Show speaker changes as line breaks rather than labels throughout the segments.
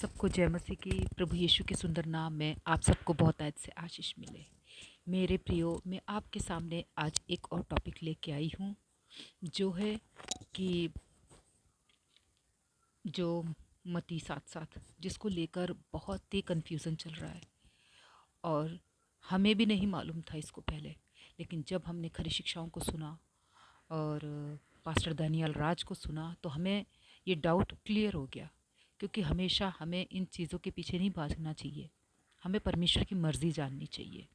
सबको जय मसीह की। प्रभु यीशु के सुंदर नाम में आप सबको बहुत आज से आशीष मिले। मेरे प्रियो, मैं आपके सामने आज एक और टॉपिक लेके आई हूँ, जो है कि जो मत्ती 7:7, जिसको लेकर बहुत ही कन्फ्यूज़न चल रहा है और हमें भी नहीं मालूम था इसको पहले। लेकिन जब हमने खरी शिक्षाओं को सुना और पास्टर दानियल राज को सुना तो हमें ये डाउट क्लियर हो गया, क्योंकि हमेशा हमें इन चीज़ों के पीछे नहीं भागना चाहिए, हमें परमेश्वर की मर्ज़ी जाननी चाहिए।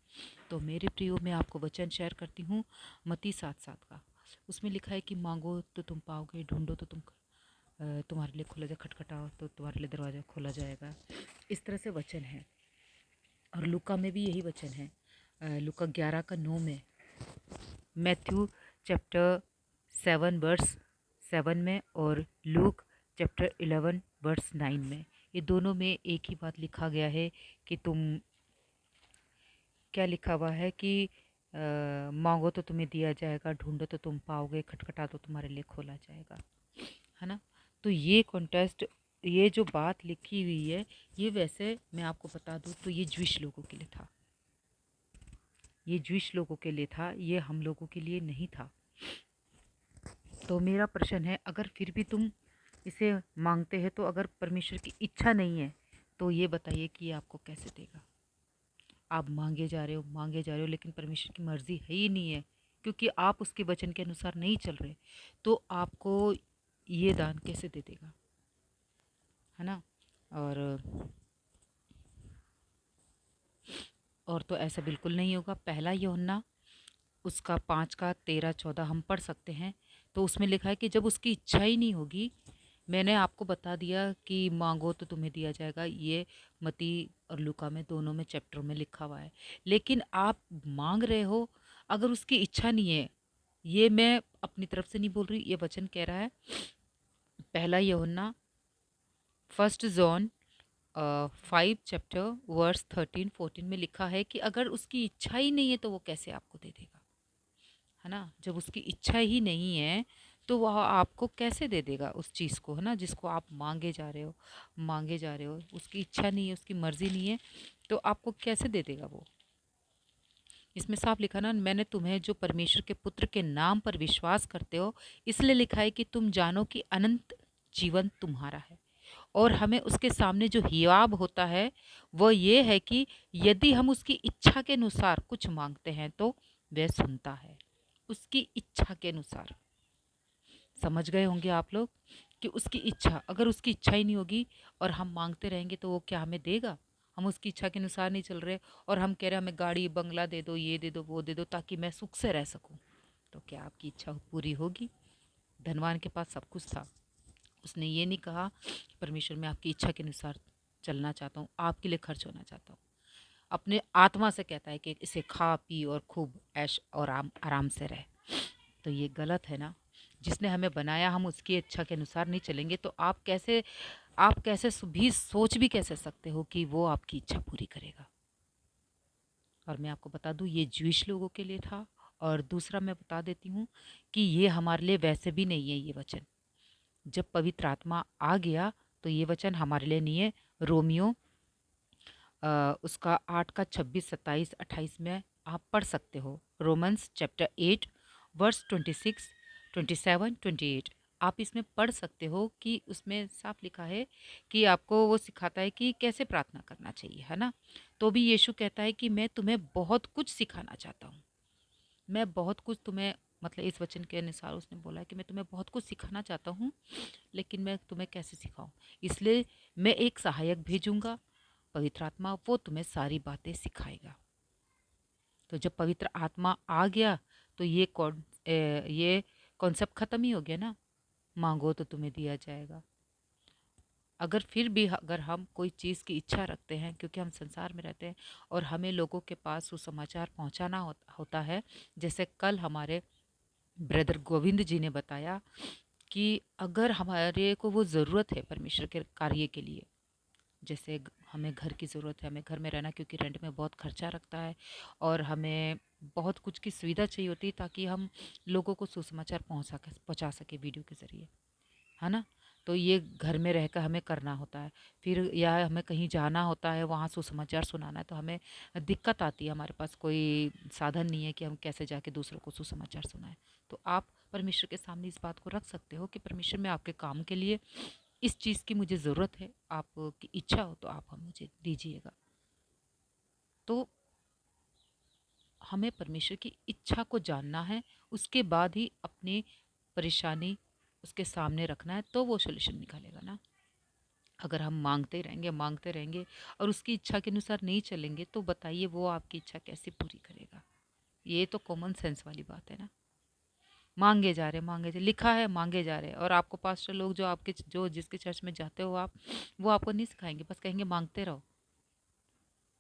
तो मेरे प्रियो, मैं आपको वचन शेयर करती हूँ मत्ती 7:7 का। उसमें लिखा है कि मांगो तो तुम पाओगे, ढूंढो तो तुम्हारे लिए खोला जाए, खटखटाओ तो तुम्हारे लिए दरवाज़ा खोला जाएगा। इस तरह से वचन है। और लूका में भी यही वचन है, लूका 11:9 में, मैथ्यू चैप्टर 7 वर्स 7 में, और लूक चैप्टर 11 वर्स 9 में। ये दोनों में एक ही बात लिखा गया है कि क्या लिखा हुआ है कि मांगो तो तुम्हें दिया जाएगा, ढूंढो तो तुम पाओगे, खटखटा तो तुम्हारे लिए खोला जाएगा, है ना। तो ये कॉन्टेस्ट, ये जो बात लिखी हुई है, ये वैसे मैं आपको बता दूँ तो ये ज्विश लोगों के लिए था, ये ज्विश लोगों के लिए था, ये हम लोगों के लिए नहीं था। तो मेरा प्रश्न है, अगर फिर भी तुम इसे मांगते हैं तो अगर परमेश्वर की इच्छा नहीं है तो ये बताइए कि ये आपको कैसे देगा। आप मांगे जा रहे हो, लेकिन परमेश्वर की मर्ज़ी है ही नहीं है, क्योंकि आप उसके वचन के अनुसार नहीं चल रहे, तो आपको ये दान कैसे दे देगा, है ना। और और तो ऐसा बिल्कुल नहीं होगा। पहला यूहन्ना उसका 5:13-14 हम पढ़ सकते हैं। तो उसमें लिखा है कि जब उसकी इच्छा ही नहीं होगी, मैंने आपको बता दिया कि मांगो तो तुम्हें दिया जाएगा, ये मती और लूका में दोनों में चैप्टर में लिखा हुआ है। लेकिन आप मांग रहे हो, अगर उसकी इच्छा नहीं है, ये मैं अपनी तरफ से नहीं बोल रही, ये वचन कह रहा है। पहला यूहन्ना 1 जॉन 5 चैप्टर वर्स 13-14 में लिखा है कि अगर उसकी इच्छा ही नहीं है तो वो कैसे आपको दे देगा, है ना। जब उसकी इच्छा ही नहीं है तो वह आपको कैसे दे देगा उस चीज़ को, है ना, जिसको आप मांगे जा रहे हो। उसकी इच्छा नहीं है, उसकी मर्ज़ी नहीं है, तो आपको कैसे दे देगा वो। इसमें साफ लिखा ना, मैंने तुम्हें जो परमेश्वर के पुत्र के नाम पर विश्वास करते हो इसलिए लिखा है कि तुम जानो कि अनंत जीवन तुम्हारा है। और हमें उसके सामने जो हियाब होता है वह ये है कि यदि हम उसकी इच्छा के अनुसार कुछ मांगते हैं तो वह सुनता है, उसकी इच्छा के अनुसार। समझ गए होंगे आप लोग कि उसकी इच्छा, अगर उसकी इच्छा ही नहीं होगी और हम मांगते रहेंगे तो वो क्या हमें देगा। हम उसकी इच्छा के अनुसार नहीं चल रहे और हम कह रहे हैं हमें गाड़ी बंगला दे दो, ये दे दो, वो दे दो, ताकि मैं सुख से रह सकूं, तो क्या आपकी इच्छा पूरी होगी। धनवान के पास सब कुछ था, उसने ये नहीं कहा परमेश्वर मैं आपकी इच्छा के अनुसार चलना चाहता हूँ, आपके लिए खर्च होना चाहता हूँ। अपने आत्मा से कहता है कि इसे खा पी और खूब ऐश और आराम से रहे। तो ये गलत है ना। जिसने हमें बनाया, हम उसकी इच्छा के अनुसार नहीं चलेंगे तो आप कैसे भी सोच भी कैसे सकते हो कि वो आपकी इच्छा पूरी करेगा। और मैं आपको बता दूं, ये ज्यूइश लोगों के लिए था। और दूसरा मैं बता देती हूँ कि ये हमारे लिए वैसे भी नहीं है ये वचन। जब पवित्र आत्मा आ गया तो ये वचन हमारे लिए नहीं है। रोमियो उसका 8:26-27-28 में आप पढ़ सकते हो। रोमन्स चैप्टर 8 वर्स 26, 27, 28 आप इसमें पढ़ सकते हो कि उसमें साफ लिखा है कि आपको वो सिखाता है कि कैसे प्रार्थना करना चाहिए, है ना। तो भी यीशु कहता है कि मैं तुम्हें बहुत कुछ सिखाना चाहता हूँ। मैं बहुत कुछ तुम्हें, मतलब इस वचन के अनुसार उसने बोला है कि मैं तुम्हें बहुत कुछ सिखाना चाहता हूँ, लेकिन मैं तुम्हें कैसे सिखाऊं। इसलिए मैं एक सहायक भेजूंगा, पवित्र आत्मा, वो तुम्हें सारी बातें सिखाएगा। तो जब पवित्र आत्मा आ गया तो ये कॉन्सेप्ट ख़त्म ही हो गया ना। मांगो तो तुम्हें दिया जाएगा। अगर फिर भी अगर हम कोई चीज़ की इच्छा रखते हैं, क्योंकि हम संसार में रहते हैं और हमें लोगों के पास सुसमाचार पहुंचाना होता है, जैसे कल हमारे ब्रदर गोविंद जी ने बताया कि अगर हमारे को वो ज़रूरत है परमेश्वर के कार्य के लिए, जैसे हमें घर की ज़रूरत है, हमें घर में रहना, क्योंकि रेंट में बहुत खर्चा रखता है और हमें बहुत कुछ की सुविधा चाहिए होती है ताकि हम लोगों को सुसमाचार पहुंचा सके वीडियो के ज़रिए, है ना। तो ये घर में रहकर हमें करना होता है। फिर या हमें कहीं जाना होता है, वहाँ सुसमाचार सुनाना है, तो हमें दिक्कत आती है। हमारे पास कोई साधन नहीं है कि हम कैसे जाके दूसरों को सुसमाचार सुनाएं। तो आप परमेश्वर के सामने इस बात को रख सकते हो कि परमेश्वर, मैं आपके काम के लिए इस चीज़ की मुझे ज़रूरत है, आपकी इच्छा हो तो आप हम मुझे दीजिएगा। तो हमें परमेश्वर की इच्छा को जानना है, उसके बाद ही अपनी परेशानी उसके सामने रखना है, तो वो सॉल्यूशन निकालेगा ना। अगर हम मांगते रहेंगे और उसकी इच्छा के अनुसार नहीं चलेंगे, तो बताइए वो आपकी इच्छा कैसे पूरी करेगा। ये तो कॉमन सेंस वाली बात है ना। मांगे जा रहे, लिखा है मांगे जा रहे, और आपको पास्टर लोग जो आपके जो जिसके चर्च में जाते हो आप, वो आपको नहीं सिखाएंगे, बस कहेंगे मांगते रहो।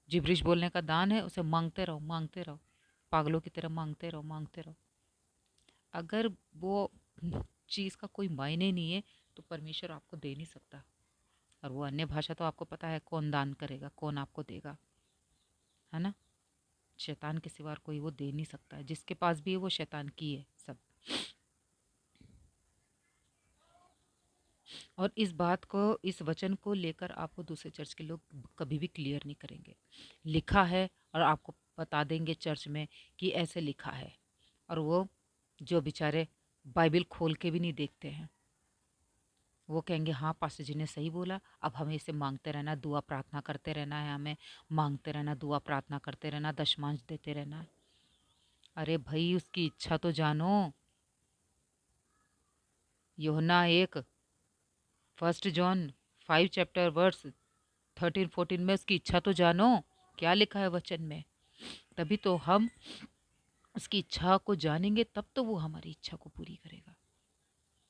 जिब्रिश बोलने का दान है, उसे मांगते रहो, मांगते रहो, पागलों की तरह मांगते रहो, मांगते रहो। अगर वो चीज़ का कोई मायने नहीं है, तो परमेश्वर आपको दे नहीं सकता। और वो अन्य भाषा तो आपको पता है कौन दान करेगा, कौन आपको देगा, है ना। शैतान के सिवा कोई वो दे नहीं सकता है। जिसके पास भी है वो शैतान की है सब। और इस बात को, इस वचन को लेकर आपको दूसरे चर्च के लोग कभी भी क्लियर नहीं करेंगे। लिखा है और आपको बता देंगे चर्च में कि ऐसे लिखा है, और वो जो बेचारे बाइबल खोल के भी नहीं देखते हैं, वो कहेंगे हाँ पास्टर जी ने सही बोला, अब हमें इसे मांगते रहना, दुआ प्रार्थना करते रहना है, हमें मांगते रहना, दुआ प्रार्थना करते रहना, दशमांश देते रहना है। अरे भाई, उसकी इच्छा तो जानो। यूहन्ना 1 चैप्टर वर्स 13-14 में उसकी इच्छा तो जानो, क्या लिखा है वचन में। तभी तो हम उसकी इच्छा को जानेंगे, तब तो वो हमारी इच्छा को पूरी करेगा।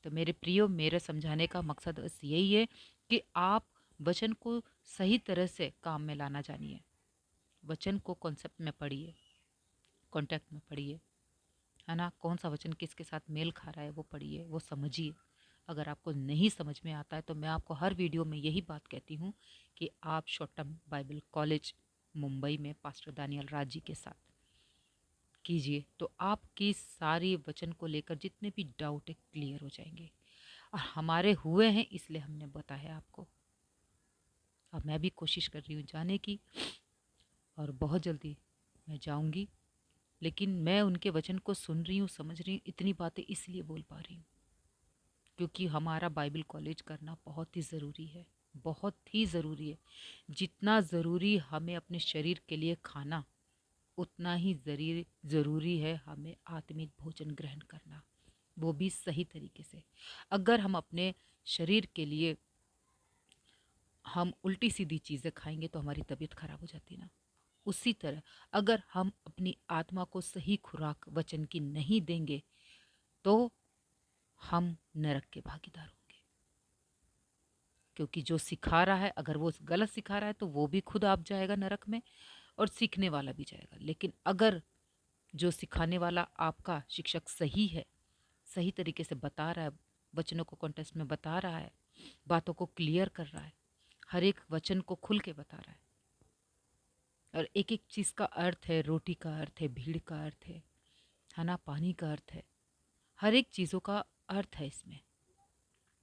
तो मेरे प्रियो, मेरे समझाने का मकसद बस यही है कि आप वचन को सही तरह से काम में लाना जानिए। वचन को कॉन्सेप्ट में पढ़िए, कॉन्टेक्ट में पढ़िए, है ना। कौन सा वचन किसके साथ मेल खा रहा है वो पढ़िए, वो समझिए। अगर आपको नहीं समझ में आता है तो मैं आपको हर वीडियो में यही बात कहती हूँ कि आप short term Bible college Mumbai में पास्टर दानियल राज जी के साथ कीजिए, तो आपकी सारी वचन को लेकर जितने भी डाउट है क्लियर हो जाएंगे। और हमारे हुए हैं, इसलिए हमने बताया आपको। अब मैं भी कोशिश कर रही हूँ जाने की, और बहुत जल्दी मैं जाऊँगी। लेकिन मैं उनके वचन को सुन रही हूँ, समझ रही हूँ, इतनी बातें इसलिए बोल पा रही हूँ क्योंकि हमारा बाइबल कॉलेज करना बहुत ही ज़रूरी है, बहुत ही ज़रूरी है। जितना ज़रूरी हमें अपने शरीर के लिए खाना, उतना ही ज़रूरी है हमें आत्मिक भोजन ग्रहण करना, वो भी सही तरीके से। अगर हम अपने शरीर के लिए हम उल्टी सीधी चीज़ें खाएंगे तो हमारी तबीयत खराब हो जाती है ना। उसी तरह अगर हम अपनी आत्मा को सही खुराक वचन की नहीं देंगे, तो हम नरक के भागीदार होंगे। क्योंकि जो सिखा रहा है, अगर वो गलत सिखा रहा है, तो वो भी खुद आप जाएगा नरक में, और सीखने वाला भी जाएगा। लेकिन अगर जो सिखाने वाला आपका शिक्षक सही है, सही तरीके से बता रहा है, वचनों को कॉन्टेक्स्ट में बता रहा है, बातों को क्लियर कर रहा है, हर एक वचन को खुल के बता रहा है, और एक एक चीज़ का अर्थ है, रोटी का अर्थ है, भीड़ का अर्थ है ना, पानी का अर्थ है, हर एक चीज़ों का अर्थ है इसमें।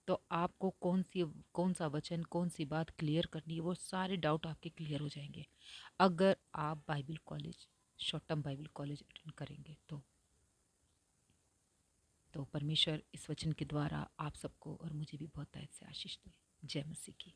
तो आपको कौन सा वचन, कौन सी बात क्लियर करनी है, वो सारे डाउट आपके क्लियर हो जाएंगे अगर आप Bible college, short term Bible college attend करेंगे। तो परमेश्वर इस वचन के द्वारा आप सबको और मुझे भी बहुत से आशीष दे। जय मसीह की।